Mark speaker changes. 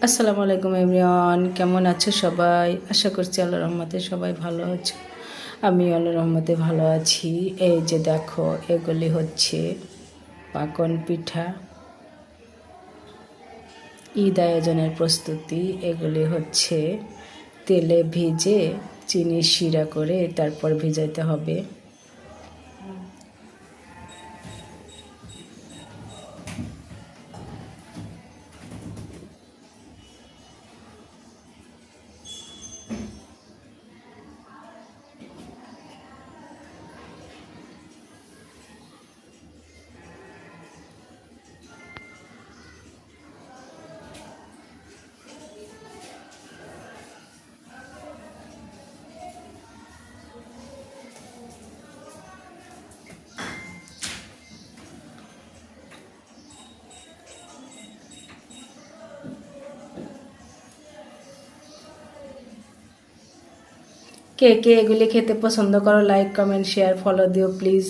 Speaker 1: আসসালামু আলাইকুম এভরিওয়ান, কেমন আছো সবাই? আশা করছি আল্লাহর রহমতে সবাই ভালো আছো। আমি আল্লাহর রহমতে ভালো আছি। এই যে দেখো, এগুলি হচ্ছে পাকন পিঠা, ঈদ আয়োজনের প্রস্তুতি। এগুলি হচ্ছে তেলে ভিজে চিনি শিরা করে তারপর ভিজাইতে হবে। কে কে এগুলি খেতে পছন্দ করো? লাইক, কমেন্ট, শেয়ার, ফলো দিও প্লিজ।